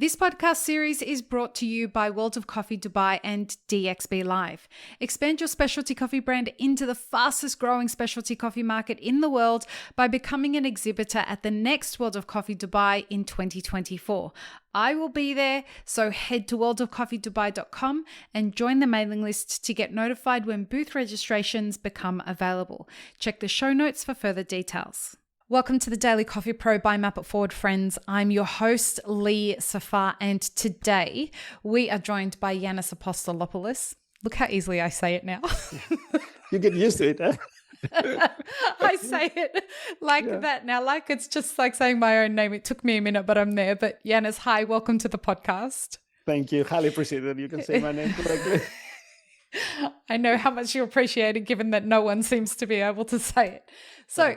This podcast series is brought to you by World of Coffee Dubai and DXB Live. Expand your specialty coffee brand into the fastest growing specialty coffee market in the world by becoming an exhibitor at the next World of Coffee Dubai in 2024. I will be there, so head to worldofcoffeedubai.com and join the mailing list to get notified when booth registrations become available. Check the show notes for further details. Welcome to the Daily Coffee Pro by Map It Forward, friends. I'm your host, Lee Safar, and today we are joined by Yannis Apostolopoulos. Look how easily I say it now. You get used to it, huh? I say it like that now, like it's just like saying my own name. It took me a minute, but I'm there. But Yannis, hi, welcome to the podcast. Thank you. Highly appreciate that you can say my name correctly. I know how much you appreciate it, given that no one seems to be able to say it. So,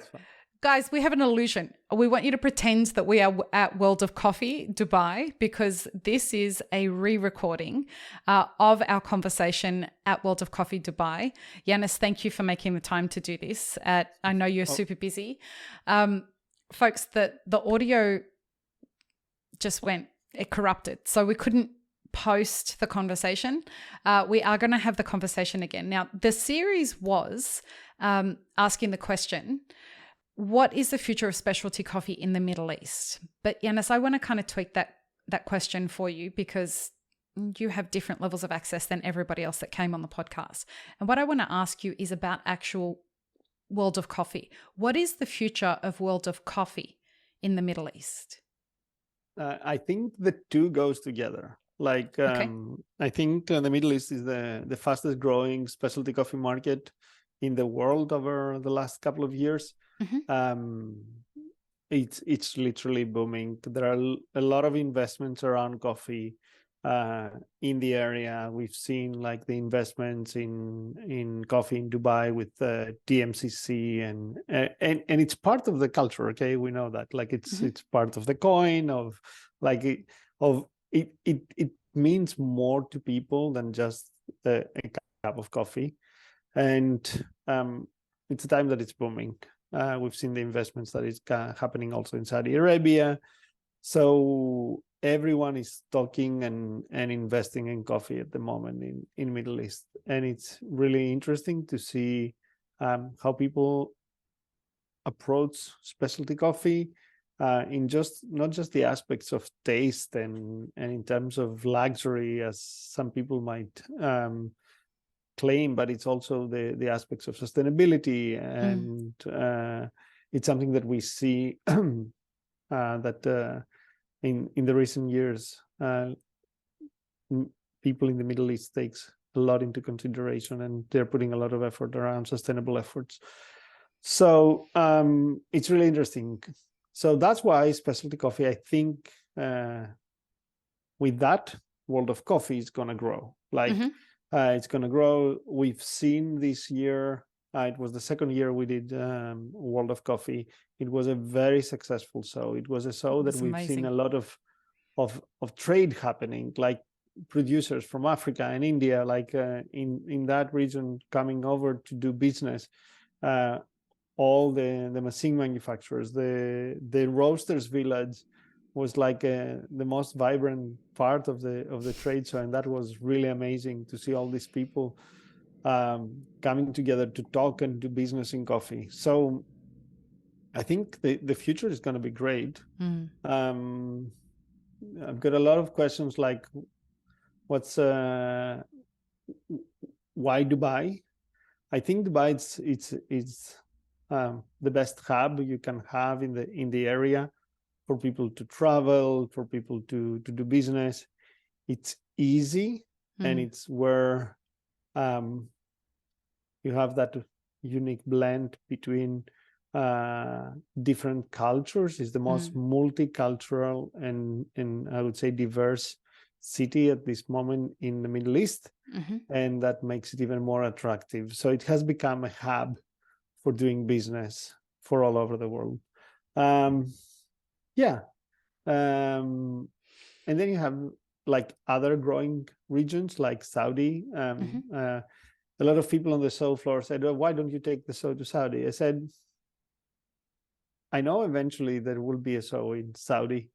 guys, we have an illusion. We want you to pretend that we are at World of Coffee Dubai, because this is a re-recording of our conversation at World of Coffee Dubai. Yannis, thank you for making the time to do this. I know you're super busy. Folks, the audio just it corrupted. So we couldn't post the conversation. We are going to have the conversation again. Now, the series was asking the question, what is the future of specialty coffee in the Middle East? But Yannis, I want to kind of tweak that question for you, because you have different levels of access than everybody else that came on the podcast. And what I want to ask you is about actual World of Coffee. What is the future of World of Coffee in the Middle East? I think the two goes together. I think the Middle East is the fastest growing specialty coffee market in the world over the last couple of years. Mm-hmm. It's literally booming. There are a lot of investments around coffee in the area. We've seen like the investments in coffee in Dubai with TMCC and it's part of the culture. Okay, we know that. Like it's part of the coin of like it means more to people than just a cup of coffee, and it's a time that it's booming. We've seen the investments that is happening also in Saudi Arabia. So everyone is talking and investing in coffee at the moment in Middle East. And it's really interesting to see how people approach specialty coffee in not just the aspects of taste and in terms of luxury, as some people might claim, but it's also the aspects of sustainability, and it's something that we see that in the recent years people in the Middle East takes a lot into consideration, and they're putting a lot of effort around sustainable efforts. So it's really interesting. So that's why specialty coffee, I think with that, World of Coffee is going to grow. It's going to grow. We've seen this year, it was the second year we did World of Coffee. It was a very successful show. It was a show that we've seen a lot of trade happening, like producers from Africa and India, like in that region coming over to do business. All the machine manufacturers, the roasters village was like the most vibrant part of the trade show, and that was really amazing to see all these people coming together to talk and do business in coffee. So I think the future is going to be great. I've got a lot of questions like, why Dubai? I think Dubai it's the best hub you can have in the area for people to travel, for people to do business. It's easy, and it's where you have that unique blend between different cultures. It's the most multicultural and I would say diverse city at this moment in the Middle East, and that makes it even more attractive. So it has become a hub for doing business for all over the world. And then you have like other growing regions like Saudi. A lot of people on the show floor said, "Oh, why don't you take the show to Saudi?" I said, I know eventually there will be a show in Saudi,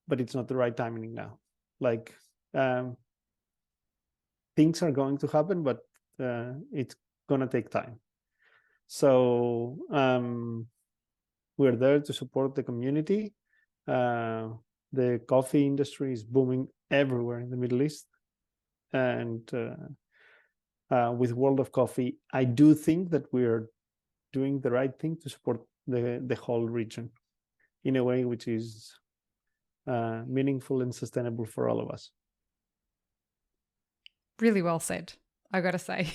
but it's not the right timing now. Like things are going to happen, but it's gonna take time. So we're there to support the community. The coffee industry is booming everywhere in the Middle East, and with World of Coffee, I do think that we're doing the right thing to support the whole region in a way which is meaningful and sustainable for all of us. Really well said, I got to say.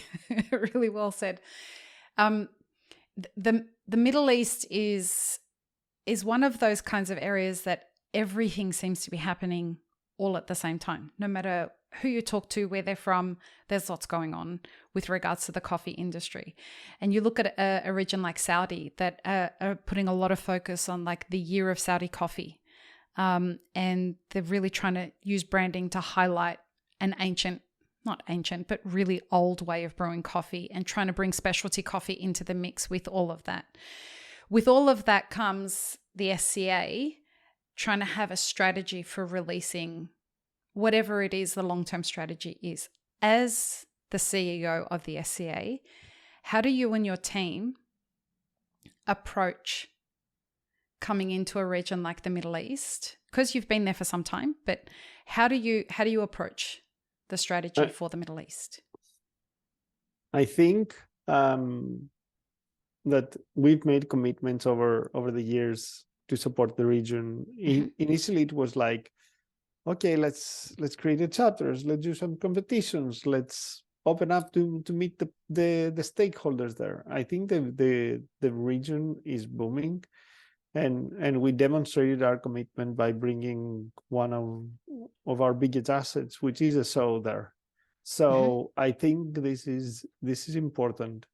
Really well said. The Middle East is one of those kinds of areas that everything seems to be happening all at the same time. No matter who you talk to, where they're from, there's lots going on with regards to the coffee industry. And you look at a region like Saudi that are putting a lot of focus on like the year of Saudi coffee. And they're really trying to use branding to highlight an not ancient, but really old way of brewing coffee, and trying to bring specialty coffee into the mix with all of that. With all of that comes the SCA trying to have a strategy for releasing whatever it is the long-term strategy is. As the CEO of the SCA, how do you and your team approach coming into a region like the Middle East? Because you've been there for some time, but how do you approach the strategy for the Middle East? I think that we've made commitments over the years to support the region. Initially, it was like, okay, let's create chapters, let's do some competitions, let's open up to meet the stakeholders there. I think the region is booming, and we demonstrated our commitment by bringing one of our biggest assets, which is a soul there. So I think this is important.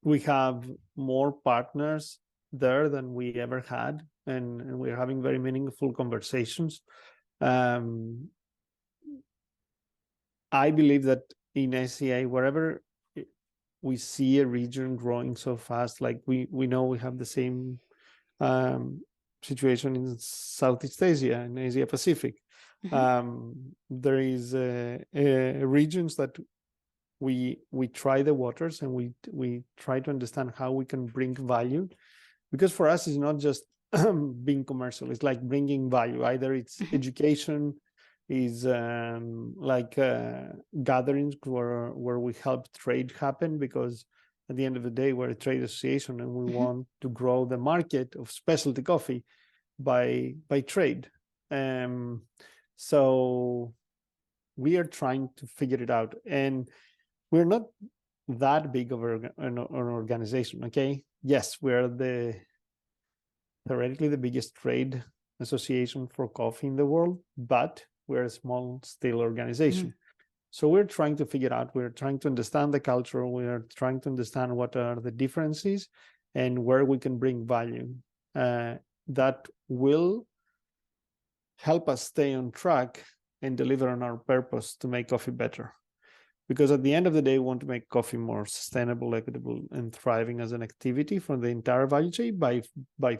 We have more partners there than we ever had, and we're having very meaningful conversations. I believe that in SCA, wherever we see a region growing so fast, like we know we have the same situation in Southeast Asia and Asia Pacific. There is regions that we try the waters, and we try to understand how we can bring value, because for us it's not just being commercial, it's like bringing value. Either it's education, is gatherings where we help trade happen, because at the end of the day we're a trade association, and we want to grow the market of specialty coffee by trade. So we are trying to figure it out, and we're not that big of an organization. Okay, yes, we're theoretically the biggest trade association for coffee in the world, but we're a small still organization. So we're trying to figure out, we're trying to understand the culture, we're trying to understand what are the differences and where we can bring value that will help us stay on track and deliver on our purpose to make coffee better. Because at the end of the day, we want to make coffee more sustainable, equitable, and thriving as an activity for the entire value chain by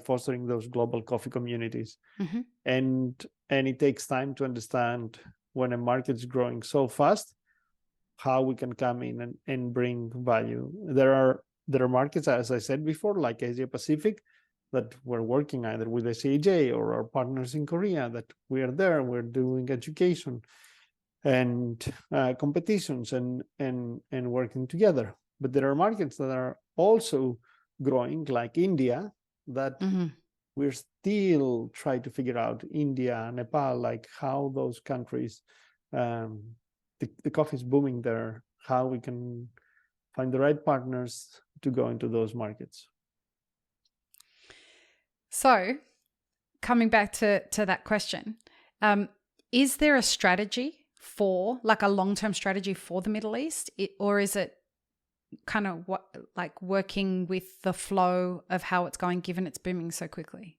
fostering those global coffee communities. And it takes time to understand, when a market is growing so fast, how we can come in and bring value. There are markets, as I said before, like Asia Pacific, that we're working either with SAJ or our partners in Korea, that we are there, we're doing education and competitions and working together. But there are markets that are also growing, like India, that we're still trying to figure out. India, Nepal, like how those countries, the coffee is booming there, how we can find the right partners to go into those markets. So coming back to that question, is there a strategy for, like a long-term strategy for the Middle East, or is it kind of like working with the flow of how it's going, given it's booming so quickly?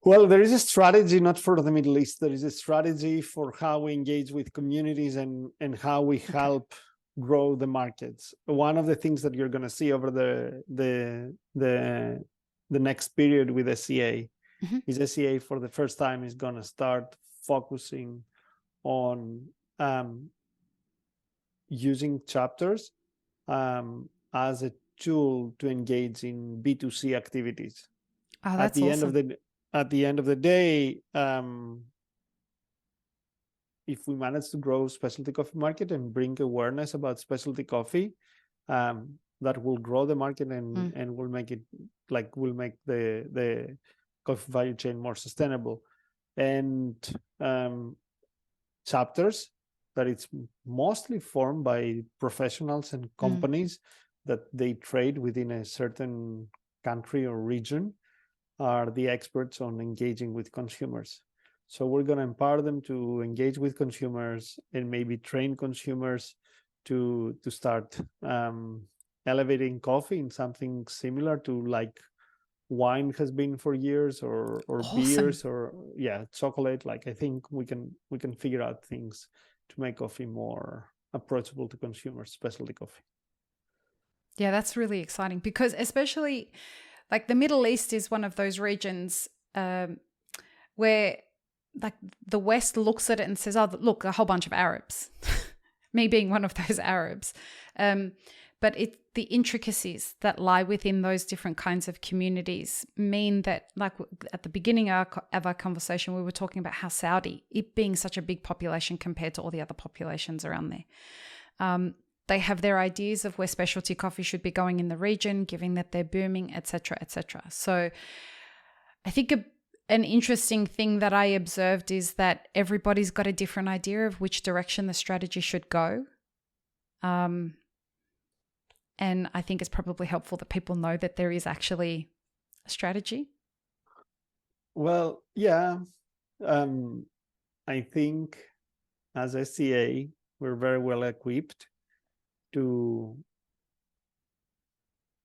Well, there is a strategy not for the Middle East. There is a strategy for how we engage with communities and how we help grow the markets. One of the things that you're going to see over the next period with SCA is SCA for the first time is going to start focusing on using chapters as a tool to engage in B2C activities. Oh, that's awesome. At the end of the day, if we manage to grow specialty coffee market and bring awareness about specialty coffee, that will grow the market and will make it will make the coffee value chain more sustainable. And chapters that it's mostly formed by professionals and companies that they trade within a certain country or region are the experts on engaging with consumers. So we're going to empower them to engage with consumers and maybe train consumers to start elevating coffee in something similar to like wine has been for years, or awesome. beers, or chocolate. Like I think we can figure out things to make coffee more approachable to consumers, specialty coffee. Yeah, that's really exciting, because especially like the Middle East is one of those regions where like the West looks at it and says, oh, look, a whole bunch of Arabs, me being one of those Arabs. But the intricacies that lie within those different kinds of communities mean that, like at the beginning of our conversation, we were talking about how Saudi, it being such a big population compared to all the other populations around there, they have their ideas of where specialty coffee should be going in the region, given that they're booming, etc., etc. So I think an interesting thing that I observed is that everybody's got a different idea of which direction the strategy should go. And I think it's probably helpful that people know that there is actually a strategy. Well, yeah. I think as SCA, we're very well equipped to...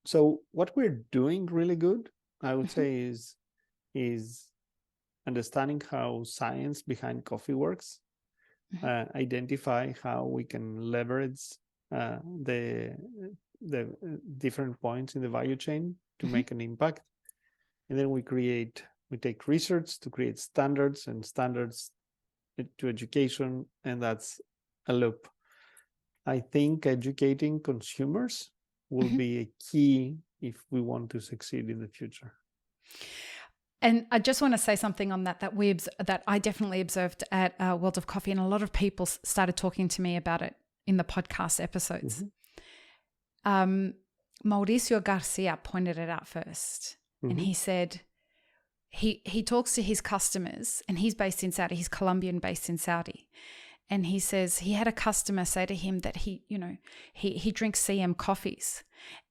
So what we're doing really good, I would say, is understanding how science behind coffee works, identify how we can leverage the different points in the value chain to make an impact. And then we take research to create standards, and standards to education, and that's a loop. I think educating consumers will be a key if we want to succeed in the future. And I just want to say something on that I definitely observed at World of Coffee, and a lot of people started talking to me about it in the podcast episodes. Mauricio Garcia pointed it out first, and he said he talks to his customers, and he's based in Saudi. He's Colombian based in Saudi. And he says he had a customer say to him that he drinks CM coffees.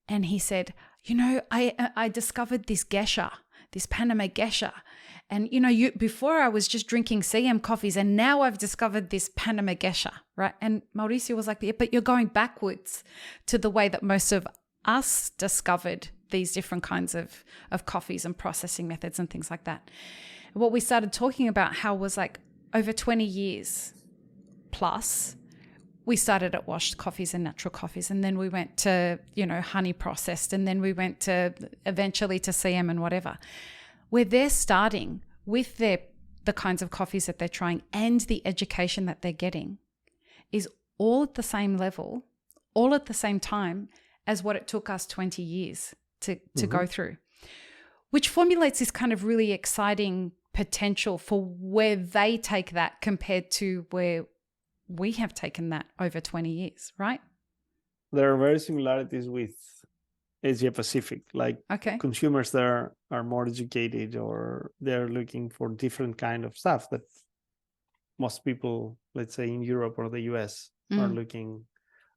And he said, I discovered this Gesha, this Panama Gesha. And, before I was just drinking CM coffees, and now I've discovered this Panama Gesha, right? And Mauricio was like, yeah, but you're going backwards to the way that most of us discovered these different kinds of coffees and processing methods and things like that. What we started talking about how was like over 20 years plus, we started at washed coffees and natural coffees, and then we went to, honey processed, and then we went to eventually to CM and whatever. Where they're starting with the kinds of coffees that they're trying and the education that they're getting is all at the same level, all at the same time as what it took us 20 years to go through, which formulates this kind of really exciting potential for where they take that compared to where we have taken that over 20 years, right? There are very similarities with Asia Pacific. Like consumers there are more educated, or they're looking for different kind of stuff that most people, let's say in Europe or the US, are looking.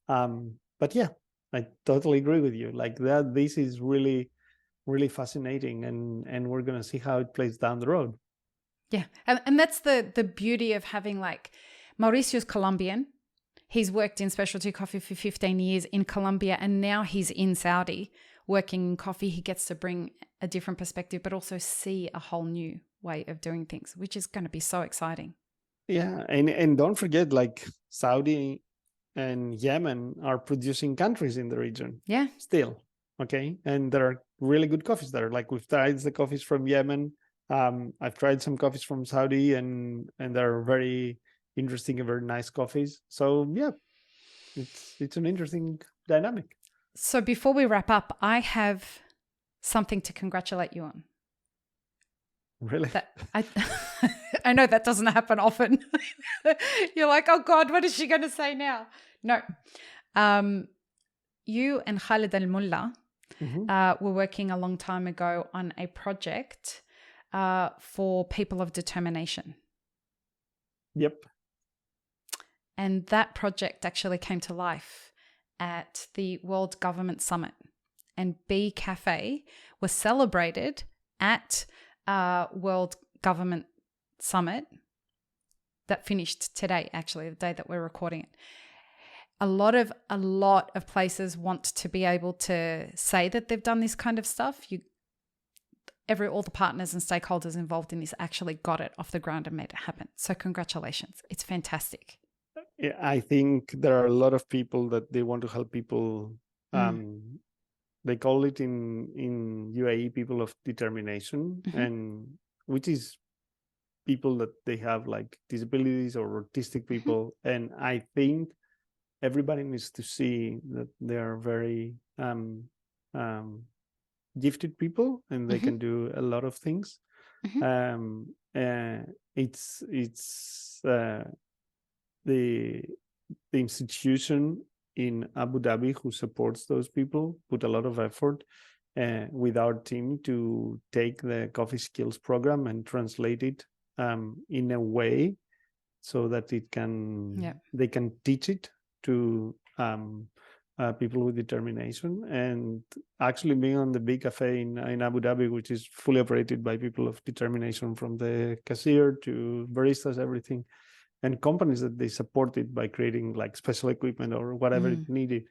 But yeah, I totally agree with you. Like that, this is really, really fascinating, and we're going to see how it plays down the road. Yeah. And that's the beauty of having like Mauricio's Colombian. He's worked in specialty coffee for 15 years in Colombia, and now he's in Saudi working in coffee. He gets to bring a different perspective, but also see a whole new way of doing things, which is going to be so exciting. Yeah. And don't forget, like Saudi and Yemen are producing countries in the region. Yeah. Still. Okay. And there are really good coffees there. Like we've tried the coffees from Yemen, I've tried some coffees from Saudi, and they're very interesting and very nice coffees. So yeah, it's an interesting dynamic. So before we wrap up, I have something to congratulate you on. Really? I know that doesn't happen often. You're like, oh God, what is she going to say now? No. You and Khalid Al-Mullah were working a long time ago on a project for people of determination. Yep. And that project actually came to life at the World Government Summit. And Bee Cafe was celebrated at World Government Summit that finished today, actually, the day that we're recording it. A lot of places want to be able to say that they've done this kind of stuff. All the partners and stakeholders involved in this actually got it off the ground and made it happen. So congratulations. It's fantastic. Yeah, I think there are a lot of people that they want to help people. They call it in UAE people of determination, and which is people that they have like disabilities or autistic people. And I think everybody needs to see that they are very gifted people, and they can do a lot of things. It's the institution in Abu Dhabi who supports those people put a lot of effort with our team to take the coffee skills program and translate it in a way so that they can teach it to people with determination. And actually being on the Bee Cafe in Abu Dhabi, which is fully operated by people of determination, from the cashier to baristas, everything, and companies that they supported by creating like special equipment or whatever it needed.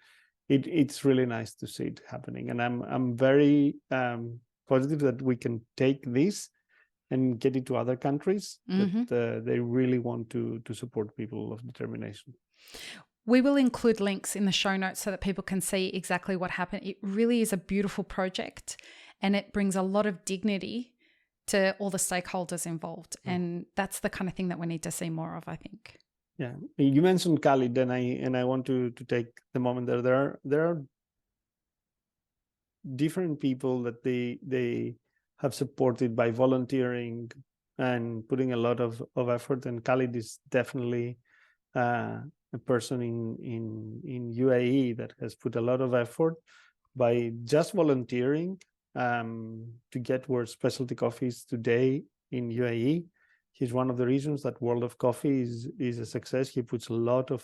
It's really nice to see it happening. And I'm very positive that we can take this and get it to other countries that they really want to support people of determination. We will include links in the show notes so that people can see exactly what happened. It really is a beautiful project, and it brings a lot of dignity to all the stakeholders involved. And that's the kind of thing that we need to see more of, I think. Yeah. You mentioned Khalid, and I want to take the moment there. There are different people that they have supported by volunteering and putting a lot of effort. And Khalid is definitely a person in UAE that has put a lot of effort by just volunteering to get where specialty coffee is today in UAE. He's one of the reasons that World of Coffee is a success. He puts a lot of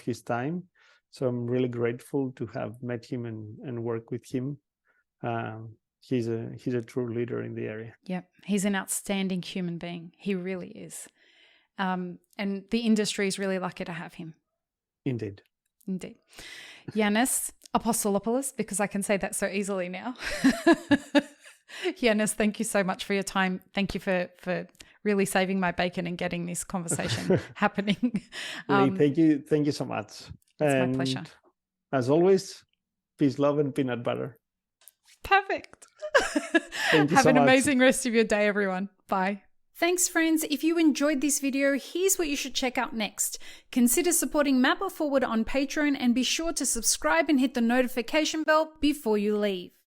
his time. So I'm really grateful to have met him and work with him. He's a true leader in the area. Yeah, he's an outstanding human being. He really is. And the industry is really lucky to have him. Indeed. Yannis Apostolopoulos, because I can say that so easily now. Yannis, thank you so much for your time. Thank you for really saving my bacon and getting this conversation happening. Thank you so much. It's my pleasure. As always, peace, love, and peanut butter. Perfect. Thank you Have so an much. amazing rest of your day, everyone. Bye. Thanks, friends. If you enjoyed this video, here's what you should check out next. Consider supporting Mapper Forward on Patreon, and be sure to subscribe and hit the notification bell before you leave.